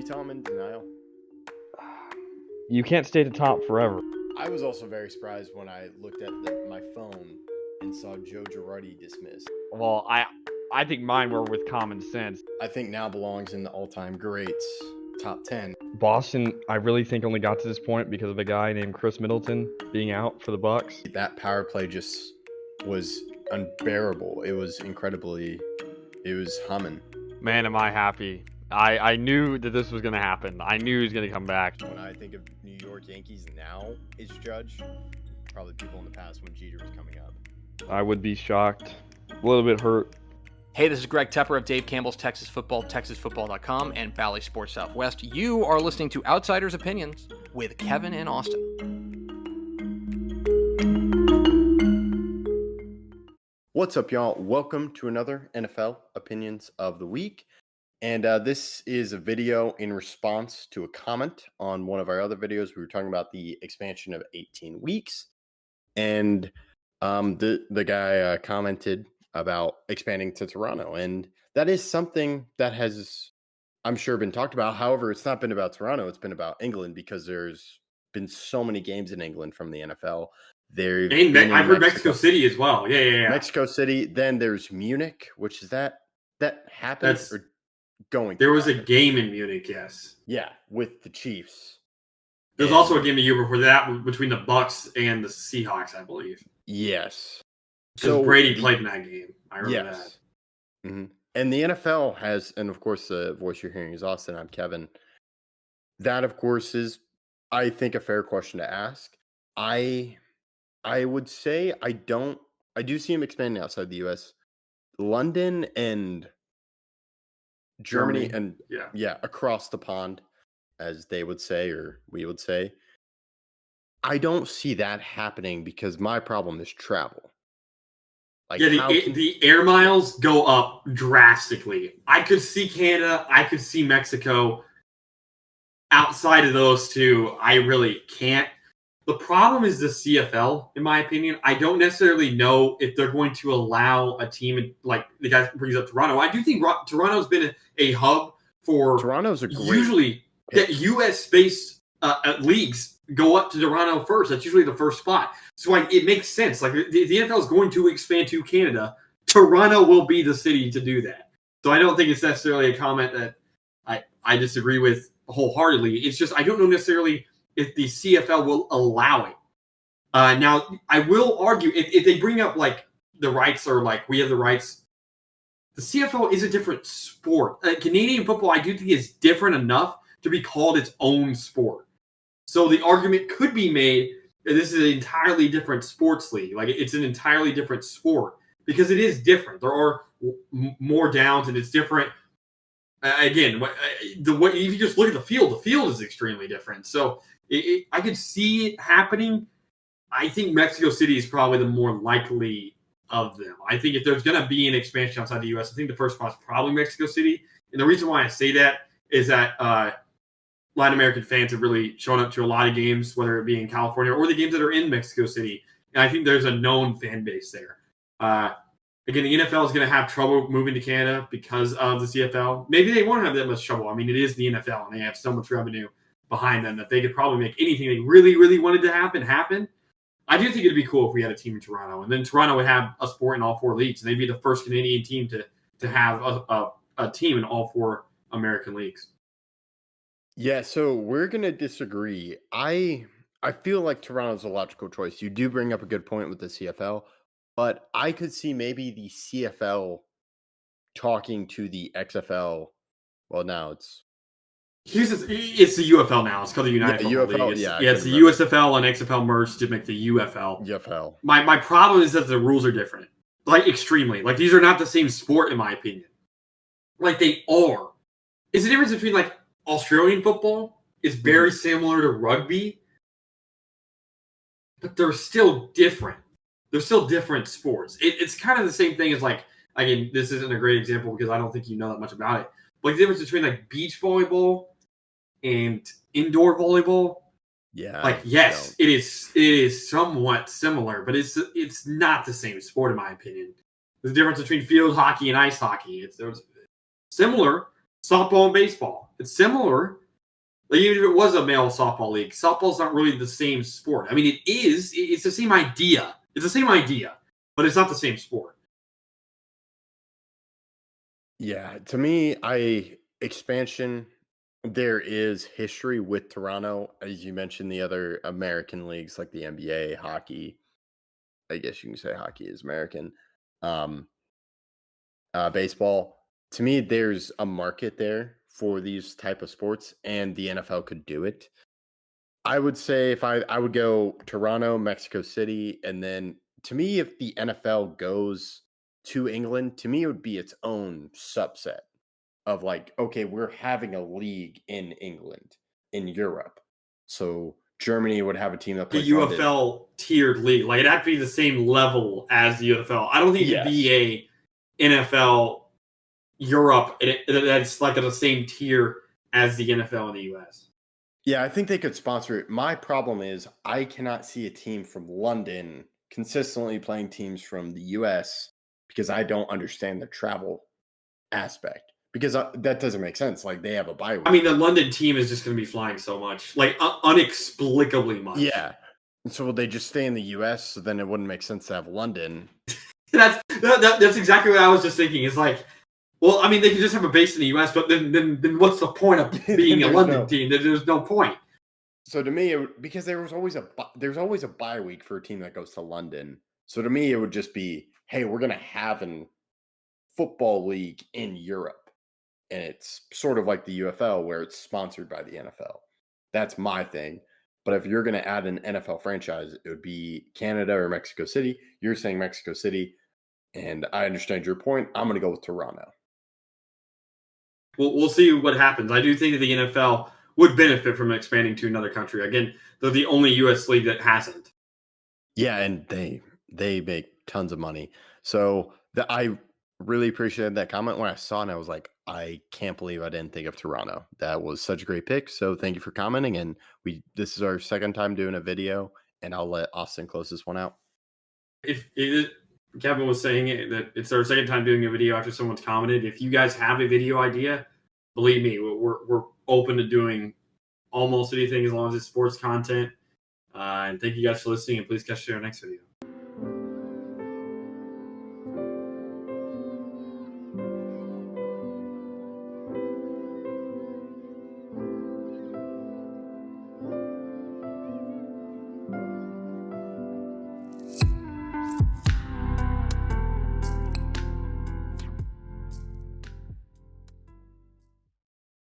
you tell I'm in denial? You can't stay at the top forever. I was also very surprised when I looked at my phone and saw Joe Girardi dismissed. Well, I think mine were with common sense. I think now belongs in the all-time greats top 10. Boston, I really think only got to this point because of a guy named Chris Middleton being out for the Bucks. That power play just was unbearable. It was humming. Man, am I happy. I knew that this was going to happen. I knew he was going to come back. When I think of New York Yankees now is Judge, probably people in the past when Jeter was coming up. I would be shocked. A little bit hurt. Hey, this is Greg Tepper of Dave Campbell's Texas Football, TexasFootball.com, and Valley Sports Southwest. You are listening to Outsiders Opinions with Kevin and Austin. What's up, y'all? Welcome to another NFL Opinions of the Week. And this is a video in response to a comment on one of our other videos. We were talking about the expansion of 18 weeks. And the guy commented about expanding to Toronto. And that is something that has, I'm sure, been talked about. However, it's not been about Toronto. It's been about England because there's been so many games in England from the NFL. I've heard Mexico City as well. Yeah. Mexico City. Then there's Munich, which is that happened or going. There was a game in Munich, yes. Yeah, with the Chiefs. There's also a game the year before that between the Bucks and the Seahawks, I believe. Yes. So Brady played in that game. I remember that. Mm-hmm. And the NFL has, and of course the voice you're hearing is Austin. I'm Kevin. That, of course, is, I think, a fair question to ask. I would say I do see him expanding outside the U.S. London and Germany and across the pond, as they would say, or we would say. I don't see that happening because my problem is travel. The air miles go up drastically. I could see Canada. I could see Mexico. Outside of those two, I really can't. The problem is the CFL, in my opinion. I don't necessarily know if they're going to allow a team like the guy brings up Toronto. I do think Toronto's been a hub for Toronto's a great usually pick. That U.S.-based leagues go up to Toronto first. That's usually the first spot. So it makes sense. Like the NFL is going to expand to Canada. Toronto will be the city to do that. So I don't think it's necessarily a comment that I disagree with wholeheartedly. It's just I don't know necessarily if the CFL will allow it. Now, I will argue if they bring up like the rights or like we have the rights, the CFL is a different sport. Canadian football, I do think, is different enough to be called its own sport. So the argument could be made that this is an entirely different sports league. Like it's an entirely different sport because it is different. There are more downs and it's different. Again, if you just look at the field is extremely different. So I could see it happening. I think Mexico City is probably the more likely of them. I think if there's going to be an expansion outside the U.S., I think the first spot is probably Mexico City. And the reason why I say that is that Latin American fans have really shown up to a lot of games, whether it be in California or the games that are in Mexico City. And I think there's a known fan base there. Again, the NFL is going to have trouble moving to Canada because of the CFL. Maybe they won't have that much trouble. I mean, it is the NFL, and they have so much revenue behind them that they could probably make anything they really, really wanted to happen. I do think it'd be cool if we had a team in Toronto, and then Toronto would have a sport in all four leagues, and they'd be the first Canadian team to have a team in all four American leagues. Yeah, so we're going to disagree. I feel like Toronto's a logical choice. You do bring up a good point with the CFL. But I could see maybe the CFL talking to the XFL. Well, now it's the UFL now. It's called the United Football UFL, League. Yeah, it's the USFL and XFL merged to make the UFL. UFL. My problem is that the rules are different, like extremely. Like these are not the same sport, in my opinion. Like they are. It's the difference between like Australian football is very similar to rugby, but they're still different. They're still different sports. It's kind of the same thing as like, again, this isn't a great example because I don't think you know that much about it. But the difference between like beach volleyball and indoor volleyball. Yeah. Like, yes, it is somewhat similar, but it's not the same sport in my opinion. There's a difference between field hockey and ice hockey. It's similar, softball and baseball. It's similar. Like, even if it was a male softball league, softball's not really the same sport. I mean, it is. It's the same idea. It's the same idea, but it's not the same sport. Yeah, to me, expansion. There is history with Toronto, as you mentioned. The other American leagues like the NBA, hockey. I guess you can say hockey is American. Um, Baseball. To me, there's a market there for these type of sports, and the NFL could do it. I would say if I would go Toronto, Mexico City, and then to me, if the NFL goes to England, to me it would be its own subset of like, okay, we're having a league in England, in Europe. So Germany would have a team that The plays London. UFL tiered league, like it'd have to be the same level as the UFL. I don't think it'd be a NFL Europe that's like at the same tier as the NFL in the US. Yeah, I think they could sponsor it. My problem is I cannot see a team from London consistently playing teams from the US because I don't understand the travel aspect. Because that doesn't make sense. Like they have a bye week. I mean, the London team is just going to be flying so much, like unexplicably much. Yeah. And so will they just stay in the US? So then it wouldn't make sense to have London. That's exactly what I was just thinking. It's like, well, I mean, they could just have a base in the US, but then what's the point of being a London team? There's no point. So to me, because there's always a bye week for a team that goes to London. So to me, it would just be, hey, we're gonna have a football league in Europe, and it's sort of like the UFL where it's sponsored by the NFL. That's my thing. But if you're gonna add an NFL franchise, it would be Canada or Mexico City. You're saying Mexico City, and I understand your point. I'm gonna go with Toronto. We'll see what happens. I do think that the NFL would benefit from expanding to another country. Again, they're the only U.S. league that hasn't. Yeah, and they make tons of money. So I really appreciated that comment when I saw it. And I was like, I can't believe I didn't think of Toronto. That was such a great pick. So thank you for commenting. And this is our second time doing a video, and I'll let Austin close this one out. If Kevin was saying that it's our second time doing a video after someone's commented. If you guys have a video idea, believe me, we're open to doing almost anything as long as it's sports content. And thank you guys for listening, and please catch you in our next video.